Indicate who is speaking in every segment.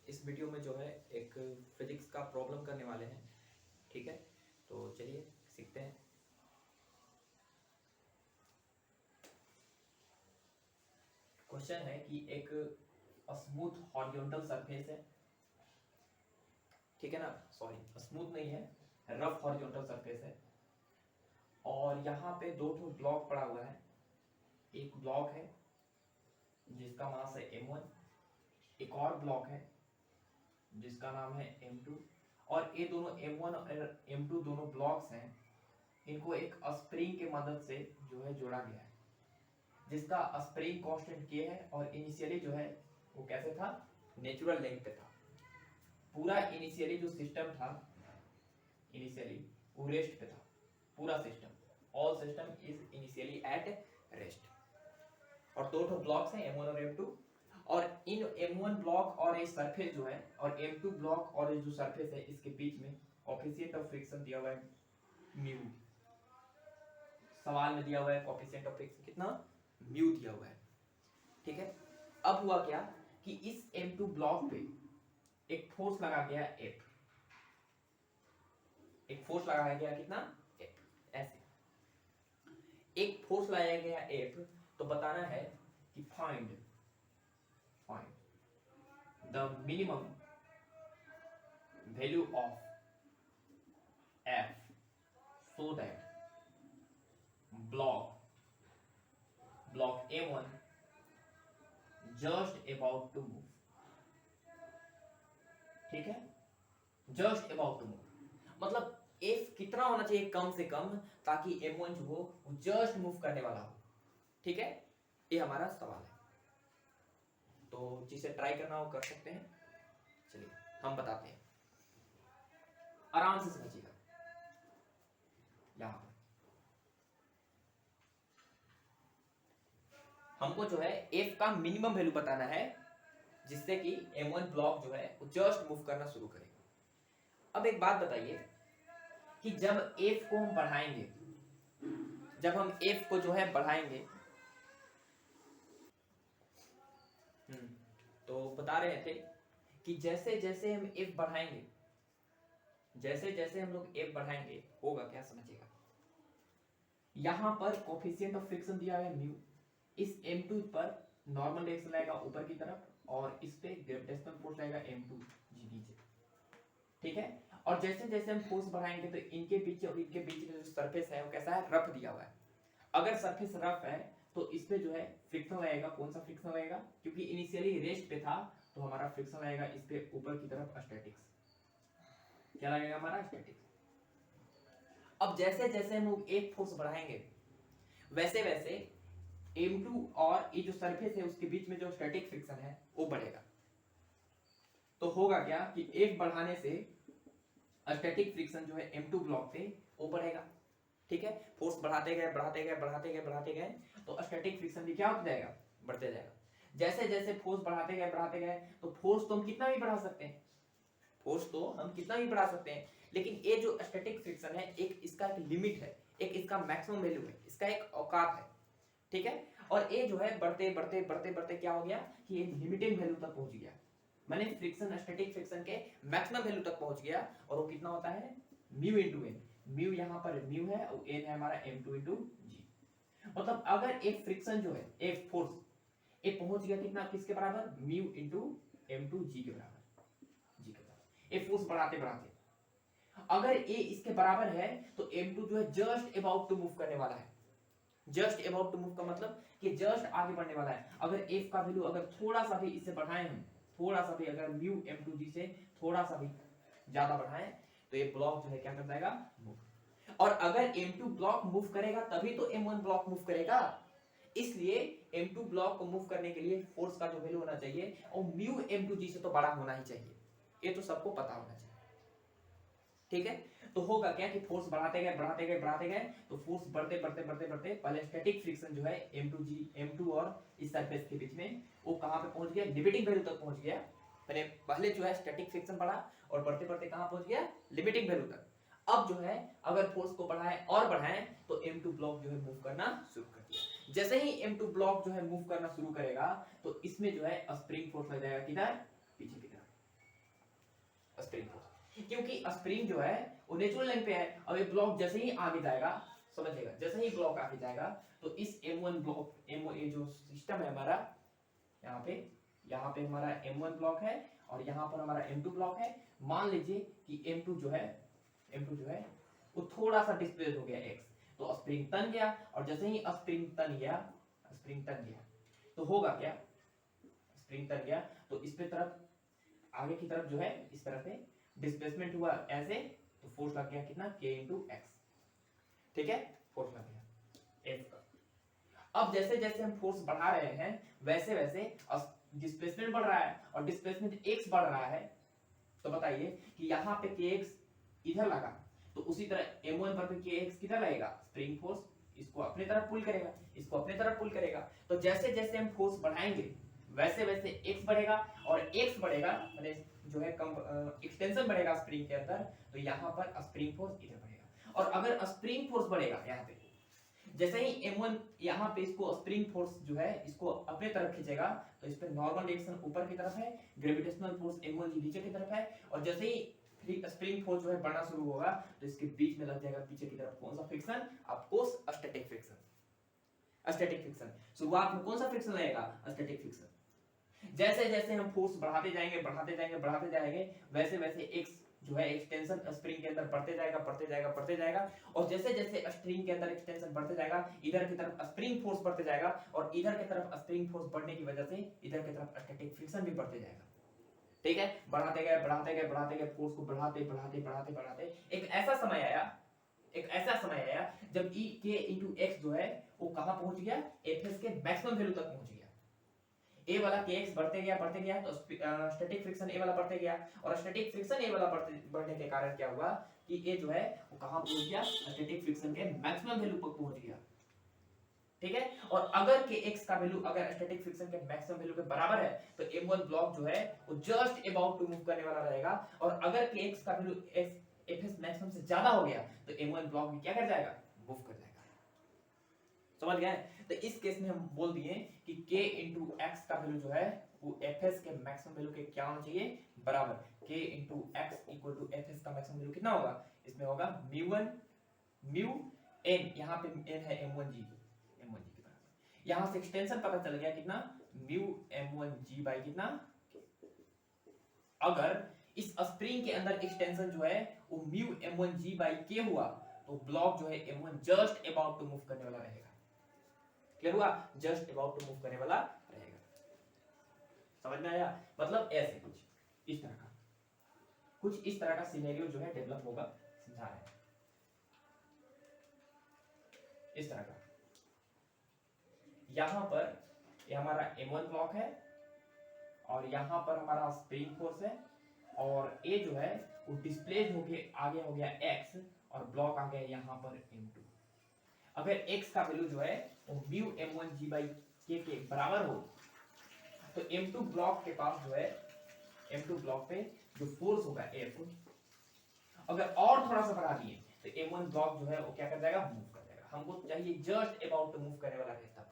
Speaker 1: इस वीडियो में जो है एक फिजिक्स का प्रॉब्लम करने वाले हैं। ठीक है, तो चलिए सीखते हैं। क्वेश्चन है कि एक स्मूथ हॉरिजॉन्टल सरफेस है, ठीक है ना, सॉरी स्मूथ नहीं है, रफ हॉरिजॉन्टल सरफेस है और यहाँ पे दो ठो ब्लॉक पड़ा हुआ है। एक ब्लॉक है जिसका मास है m1, एक और ब्लॉक है जिसका नाम है m2 और ये दोनों m1 और m2 दोनों ब्लॉक्स हैं। इनको एक स्प्रिंग के मदद से जो है जोड़ा गया है, जिसका स्प्रिंग कांस्टेंट k है और इनिशियली जो है वो कैसे था, नेचुरल लेंथ पे था। पूरा इनिशियली जो सिस्टम था, इनिशियली वो रेस्ट पे था। पूरा system, all system is initially at rest. और दो ठो ब्लॉक्स हैं m1 और m2 और इन m1 ब्लॉक और ये सरफेस जो है और m2 ब्लॉक और ये जो सरफेस है इसके बीच में कोएफिशिएंट ऑफ फ्रिक्शन दिया हुआ है म्यू। सवाल में दिया हुआ है कोएफिशिएंट ऑफ फ्रिक्शन कितना, म्यू दिया हुआ है। ठीक है, अब हुआ क्या कि इस m2 ब्लॉक पे एक फोर्स लगा गया F, एक फोर्स लगाया गया कितना F, ऐसे एक फोर्स लगाया गया F। तो बताना है कि find the minimum value of F so that block A1 just about to move। ठीक है, जस्ट अबाउट टू मूव मतलब F कितना होना चाहिए कम से कम ताकि M1 जो हो वो जस्ट मूव करने वाला हो। ठीक है, ये हमारा सवाल है, तो जिसे ट्राई करना हो कर सकते हैं। चलिए हम बताते हैं, आराम से समझिएगा। यहां पर हमको जो है F का मिनिमम वैल्यू बताना है जिससे कि M1 ब्लॉक जो है वो जस्ट मूव करना शुरू करेगा। अब एक बात बताइए कि जब F को हम बढ़ाएंगे, जब हम F को जो है बढ़ाएंगे, तो बता रहे थे कि जैसे जैसे हम F बढ़ाएंगे, जैसे जैसे हम लोग F बढ़ाएंगे होगा क्या, समझिएगा। यहां पर कोएफिशिएंट ऑफ फ्रिक्शन दिया है म्यू, इस m2 पर नॉर्मल डायरेक्शन लगेगा ऊपर की तरफ और इस पे ग्रेविटेशनल फोर्स लगेगा m2 जी नीचे। ठीक है, और जैसे जैसे हम फोर्स बढ़ाएंगे तो इनके पीछे और इनके बीच में जो सरफेस है वो कैसा है, रफ दिया हुआ है। अगर सरफेस रफ है तो इस पे जो है फ्रिक्शन लगेगा। कौन सा फ्रिक्शन लगेगा, क्योंकि इनिशियली रेस्ट पे था तो हमारा फ्रिक्शन लगेगा इस पे ऊपर की तरफ स्टैटिक्स। क्या लगेगा हमारा, स्टैटिक्स। अब जैसे जैसे हम लोग एक फोर्स बढ़ाएंगे वैसे वैसे m2 और ये जो सरफेस है उसके बीच में जो स्टैटिक फ्रिक्शन है वो बढ़ेगा। तो होगा क्या कि एक बढ़ाने से स्टैटिक फ्रिक्शन जो है m2 ब्लॉक पे वो बढ़ेगा। ठीक है, फोर्स बढ़ाते गए बढ़ाते गए बढ़ाते गए बढ़ाते गए तो स्टैटिक फ्रिक्शन भी क्या होता जाएगा, बढ़ते जाएगा। जैसे जैसे फोर्स बढ़ाते गए तो फोर्स तो हम कितना भी बढ़ा सकते हैं, फोर्स तो हम कितना भी बढ़ा सकते हैं, लेकिन ये जो स्टैटिक फ्रिक्शन है एक इसका एक लिमिट है, एक इसका मैक्सिमम वैल्यू है, इसका एक औकात है। ठीक है, और ये जो है बढ़ते बढ़ते बढ़ते बढ़ते क्या हो गया कि ये लिमिटिंग वैल्यू तक पहुंच गया, माने फ्रिक्शन स्टैटिक फ्रिक्शन के मैक्सिमम वैल्यू तक पहुंच गया। और वो कितना होता है, म्यू इंटू एन। म्यू यहाँ पर म्यू है और एन है हमारा m2 इंटू जी। मतलब अगर एक फ्रिक्शन जो है एक फोर्स ये पहुंच गया कितना, किसके बराबर, म्यू इंटू m2 जी के बराबर, जी के बराबर। ये फोर्स बढ़ाते बढ़ाते अगर ये इसके बराबर है तो m2 जो है जस्ट अबाउट टू मूव करने वाला है। जस्ट अबाउट टू मूव का मतलब कि जस्ट आगे बढ़ने वाला है। अगर f का वैल्यू अगर थोड़ा सा भी इससे बढ़ाएं हम, थोड़ा सा भी अगर म्यू m2g से थोड़ा सा भी ज्यादा बढ़ाएं तो ये ब्लॉक जो है क्या कर जाएगा, मूव। और अगर m2 ब्लॉक मूव करेगा तभी तो m1 ब्लॉक मूव करेगा। इसलिए m2 ब्लॉक को मूव करने के लिए फोर्स का जो वैल्यू होना चाहिए और म्यू m2g से तो बड़ा होना ही चाहिए, ये तो सबको पता होना चाहिए। ठीक है, तो होगा क्या कि फोर्स बढ़ाते गए बढ़ाते गए बढ़ाते गए तो फोर्स बढ़ते बढ़ते बढ़ते बढ़ते पहले स्टैटिक फ्रिक्शन जो है m2 और इस सरफेस के बीच में वो कहां पे पहुंच गया, लिमिटिंग वैल्यू तक पहुंच गया। पहले जो है स्टैटिक फ्रिक्शन बढ़ा और बढ़ते बढ़ते कहां पहुंच गया, लिमिटिंग वैल्यू तक। अब जो है अगर फोर्स को बढ़ाएं और बढ़ाएं तो m2 ब्लॉक जो है मूव करना शुरू कर दिया। जैसे ही m2 ब्लॉक जो है मूव करना शुरू करेगा तो इसमें जो है स्प्रिंग फोर्स लग जाएगा किधर, पीछे की तरफ। स्प्रिंग फोर्स, क्योंकि स्प्रिंग जो है वो नेचुरल लाइन पे है। अब ये ब्लॉक जैसे ही आगे जाएगा, समझिएगा, जैसे ही ब्लॉक आगे जाएगा तो इस M1 ब्लॉक, M1 जो सिस्टम है हमारा, यहाँ पे हमारा M1 ब्लॉक है और यहाँ पर हमारा M2 ब्लॉक है। मान लीजिए कि M2 जो है वो थोड़ा सा डिस्प्लेस हो गया x, तो स्प्रिंग तन गया, और जैसे ही स्प्रिंग तन गया तो होगा क्या, स्प्रिंग तन गया तो इस पे तरफ, आगे की तरफ जो है इस तरफ से डिस्प्लेसमेंट हुआ ऐसे, तो फोर्स लग गया कितना, k into x, ठीक है, फोर्स लग गया F का। अब जैसे जैसे हम फोर्स बढ़ा रहे हैं वैसे वैसे डिस्प्लेसमेंट बढ़ रहा है और डिस्प्लेसमेंट x बढ़ रहा है, तो बताइए कि यहाँ पे kx इधर लगा तो उसी तरह M1 पर भी kx किधर लगेगा, स्प्रिंग फोर्स इसको अपने तरफ पुल करेगा, इसको अपने तरफ पुल करेगा। तो जैसे जैसे हम फोर्स बढ़ाएंगे वैसे वैसे x बढ़ेगा, और x बढ़ेगा माने जो है एक्सटेंशन बढ़ेगा स्प्रिंग के अंदर, तो यहाँ पर स्प्रिंग फोर्स इधर बढ़ेगा। और अगर स्प्रिंग फोर्स बढ़ेगा यहाँ पे, जैसे ही M1 यहाँ पे इसको स्प्रिंग फोर्स जो है इसको अपने तरफ खींचेगा, तो इस पे नॉर्मल रिएक्शन ऊपर की तरफ है, ग्रेविटेशनल फोर्स M1 नीचे की तरफ है, और जैसे ही स्प्रिंग फोर्स जो है बढ़ना शुरू होगा तो इसके बीच में लग जाएगा पीछे की तरफ कौन सा friction, of course static friction. Static friction शुरुआत में कौन सा फ्रिक्शन लगेगा, स्टैटिक फ्रिक्शन। जैसे जैसे हम फोर्स बढ़ाते जाएंगे वैसे वैसे x जो है एक्सटेंशन स्प्रिंग के अंदर बढ़ते जाएगा, और जैसे जैसे स्प्रिंग के अंदर एक्सटेंशन बढ़ते जाएगा, इधर की तरफ स्प्रिंग फोर्स बढ़ते जाएगा, और इधर की तरफ स्प्रिंग फोर्स बढ़ने की वजह से इधर की तरफ स्टैटिक फ्रिक्शन भी बढ़ते जाएगा, ठीक है। बढ़ाते गए फोर्स को बढ़ाते एक ऐसा समय आया जब E k into x जो है वो कहां पहुंच गया, Fs के मैक्सिमम वैल्यू तक पहुंच गया। A वाला kx बढ़ते गया तो स्टैटिक फ्रिक्शन A वाला बढ़ते गया, और स्टैटिक फ्रिक्शन A वाला बढ़ने के कारण क्या हुआ कि A जो है वो कहां पहुंच गया, स्टैटिक फ्रिक्शन के मैक्सिमम वैल्यू पर पहुंच गया, ठीक है। और अगर kx का वैल्यू अगर स्टैटिक फ्रिक्शन के मैक्सिमम वैल्यू के बराबर है तो M1 ब्लॉक जो है वो जस्ट अबाउट टू मूव करने वाला रहेगा, और अगर kx का वैल्यू Fs मैक्सिमम से ज्यादा हो गया तो M1 ब्लॉक भी क्या कर जाएगा, मूव कर जाएगा। समझ गए। तो इस केस में हम बोल दिए कि k into x का वैल्यू जो है वो Fs के मैक्सिमम वैल्यू के क्या होना चाहिए, बराबर। k into x equal to Fs का मैक्सिमम वैल्यू कितना होगा, इसमें होगा μ1 μ n, यहाँ पे n है m1g के बराबर। यहाँ से एक्सटेंशन पता चल गया कितना, म्यू m1g बाई कितना, अगर इस स्प्रिंग के अंदर एक्सटेंशन जो है वो म्यू m1g बाई k हुआ तो ब्लॉक जो है M1 just about to move करने वाला रहेगा। क्लियर हुआ, जस्ट अबाउट टू मूव करने वाला रहेगा। समझ में आया, मतलब ऐसे कुछ इस तरह का सिनेरियो जो है डेवलप होगा, समझा रहे हैं इस तरह का। यहां पर ये हमारा M1 ब्लॉक है और यहां पर हमारा स्प्रिंग फोर्स है, और ये जो है वो डिस्प्लेस होके आगे हो गया x और ब्लॉक आ गया यहां पर M2। अगर x का वैल्यू जो है वो म्यू m1g बाई k के बराबर हो तो M2 ब्लॉक के पास जो है, M2 ब्लॉक पे जो फोर्स होगा F, अगर और थोड़ा सा बढ़ा दिए तो M1 ब्लॉक जो है वो क्या कर जाएगा, मूव कर जाएगा। हमको चाहिए जस्ट अबाउट टू मूव करने वाला रहता,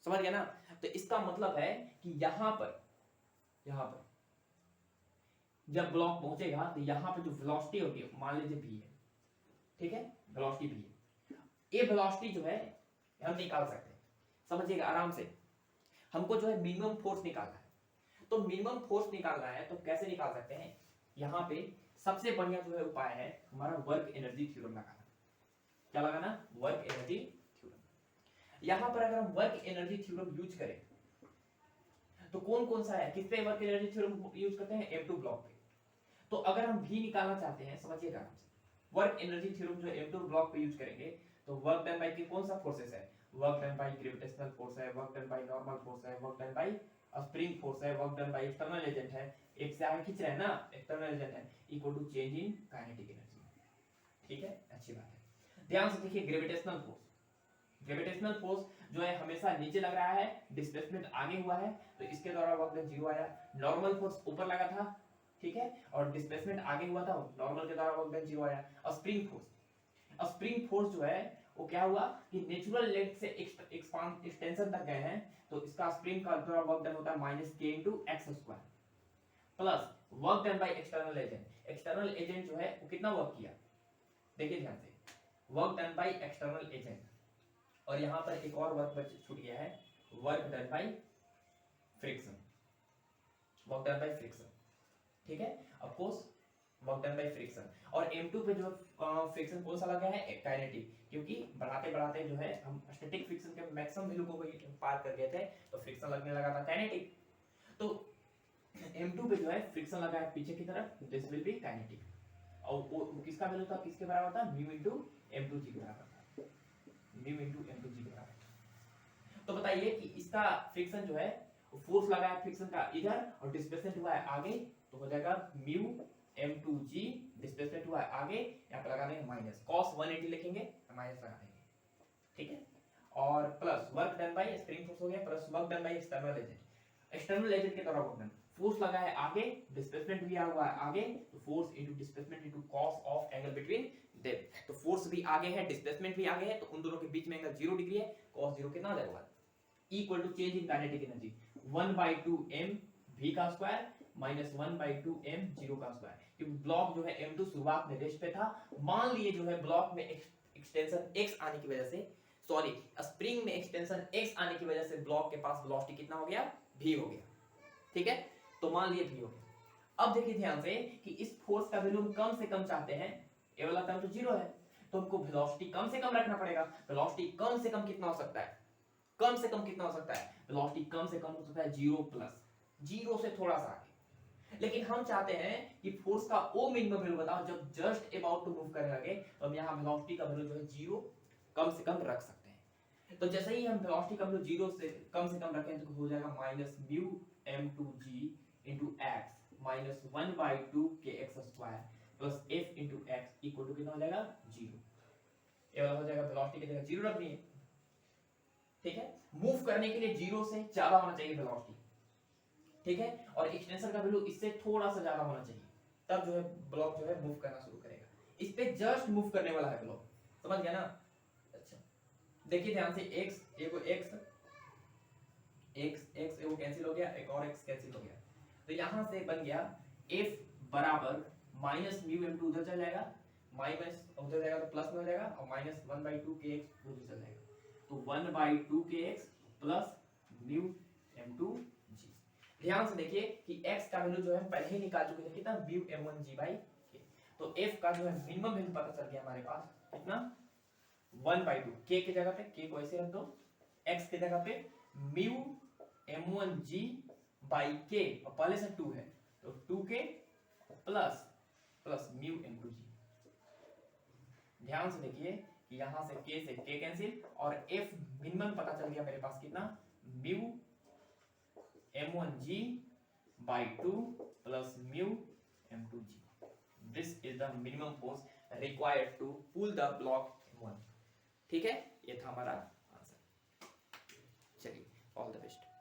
Speaker 1: समझ गया ना। तो इसका मतलब है कि यहां पर जब ब्लॉक पहुंचेगा तो यहां पे जो वेलोसिटी होगी मान लीजिए v है, ठीक है, वेलोसिटी v है। ये वेलोसिटी जो है हम निकाल सकते हैं, समझिएगा आराम से। हमको जो है मिनिमम फोर्स निकालना है, तो मिनिमम फोर्स निकालना है तो कैसे निकाल सकते हैं, यहाँ पे सबसे बढ़िया जो है उपाय है हमारा वर्क एनर्जी थ्योरम लगाना। क्या लगाना, वर्क एनर्जी थ्योरम। यहाँ पर अगर हम वर्क एनर्जी थ्योरम यूज करें तो कौन कौन सा है, किस पे वर्क एनर्जी थ्योरम यूज करते हैं, M2 ब्लॉक पे। तो अगर हम भी निकालना चाहते हैं, समझिएगा आराम से, वर्क एनर्जी थ्योरम जो M2 ब्लॉक पे यूज करेंगे तो वर्क डन बाय के कौन सा फोर्सेस है, work done by gravitational force है, work done by normal force है, work done by spring force है, work done by external agent है, एक से आगे खींच रहे हैं ना, एक्सटर्नल एजेंट है, equal to change in kinetic energy. ठीक है, अच्छी बात है। ध्यान से देखिए, ग्रेविटेशनल फोर्स जो है हमेशा नीचे लग रहा है, डिस्प्लेसमेंट आगे हुआ है तो इसके द्वारा वर्क डन 0 आया। नॉर्मल फोर्स ऊपर लगा था, ठीक है, और डिस्प्लेसमेंट आगे हुआ था, नॉर्मल के द्वारा वर्क डन 0 आया। और स्प्रिंग फोर्स जो है वो क्या हुआ कि नेचुरल लेंथ से एक्सटेंशन तक गए हैं तो इसका स्प्रिंग का द्वारा वर्क डन होता है -k × x²। Plus work done by external agent. External agent जो है वो कितना वर्क किया, देखिए ध्यान से, work done by external agent, और यहां पर एक और वर्क बच छूट गया है, work done by friction, work done by friction, ठीक है, of course work done by friction. और M2 पे जो फ्रिक्शन कौन सा लगा है, काइनेटिक, क्योंकि बढ़ाते बढ़ाते जो है हम स्टैटिक फ्रिक्शन के मैक्सिमम वैल्यू को पार कर गए थे, तो फ्रिक्शन लगने लगा था काइनेटिक। तो M2 पे जो है फ्रिक्शन लगा है पीछे की तरफ, दिस विल बी काइनेटिक, और वो किसका वैल्यू था, किसके बराबर था, म्यू इनटू M2G के बराबर था, म्यू इनटू M2G के बराबर। तो बताइए कि इसका फ्रिक्शन जो है फोर्स लगा है फ्रिक्शन का इधर, और डिस्प्लेसमेंट हुआ है आगे, तो हो जाएगा म्यू M2G, डिस्प्लेसमेंट हुआ है आगे, यहाँ पे लगा देंगे माइनस, cos 180 लिखेंगे, माइनस लगा देंगे, ठीक है, और plus work done by spring force हो गया, plus work done by external agent. External agent के द्वारा वर्क डन, फोर्स लगा है आगे, डिस्प्लेसमेंट भी हुआ है आगे, तो force into displacement into cos of angle between them, तो फोर्स भी आगे है, डिस्प्लेसमेंट भी आगे है, तो उन दोनों के बीच में एंगल 0 डिग्री है, cos 0 कितना हो जाएगा, equal to change in kinetic energy 1/2 m v का स्क्वायर माइनस 1/2 m 0 का स्क्वायर, क्योंकि ब्लॉक जो है M2 शुरुआत में रेस्ट पे था, मान लिए जो है ब्लॉक में एक्सटेंशन x आने की वजह से, सॉरी स्प्रिंग में एक्सटेंशन x आने की वजह से ब्लॉक के पास वेलोसिटी कितना हो गया, v हो गया, ठीक है, तो मान लिए v हो गया। अब देखिए ध्यान से कि इस फोर्स का वैल्यू हम कम से कम चाहते हैं, ये वाला टर्म तो 0 है, तो हमको वेलोसिटी कम से कम रखना पड़ेगा। वेलोसिटी कम से कम कितना हो सकता है, कम से कम कितना हो सकता है, वेलोसिटी कम से कम हो सकता है 0 प्लस, 0 से थोड़ा सा आगे। लेकिन हम चाहते हैं कि फोर्स का ओ मिनिमम वैल्यू बताओ जब जस्ट अबाउट टू मूव करने लगे, तो हम यहाँ वेलोसिटी का वैल्यू जो है 0 कम से कम रख सकते हैं। तो जैसे ही हम वेलोसिटी का वैल्यू 0 से कम रखें, तो हो जाएगा minus mu m2g into x minus 1/2 kx square plus f into x equal to कितना हो जाएगा, 0। ये वाला हो जाएगा, वेलोसिटी की जगह 0 रखनी है, ठीक है, मूव करने के लिए 0 से ज्यादा होना चाहिए वेलोसिटी, ठीक है, और एक्सटेंशन का वैल्यू इससे थोड़ा सा ज्यादा होना चाहिए, तब जो है ब्लॉक जो है मूव करना शुरू करेगा। इस पे जस्ट मूव करने वाला है ब्लॉक, समझ गया ना। अच्छा देखिए ध्यान से, x एगो x एगो कैंसिल हो गया, एक और x कैंसिल हो गया, तो यहां से बन गया f बराबर माइनस म्यू m2 उधर चल जाएगा, माइनस उधर जाएगा तो प्लस में हो जाएगा, और माइनस 1/2 kx उधर चल जाएगा, तो 1/2 kx प्लस म्यू m2g। ध्यान से देखिए कि x का वैल्यू जो है पहले ही निकाल चुके थे, कितना, म्यू m1g बाई k, तो f का जो है मिनिमम वैल्यू पता चल गया हमारे पास, कितना, 1/2, k की जगह पे k को ऐसे रख दो, x की जगह पे म्यू m1g बाई k, और पहले से 2 है तो 2k plus plus mu m2g। ध्यान से देखिए कि यहां से k से k कैंसिल, और f मिनिमम पता चल गया मेरे पास, कितना, mu m1g by 2 plus mu m2g. This is the minimum force required to pull the block M1. ठीक है, ये था हमारा आंसर। चलिए, ऑल द बेस्ट।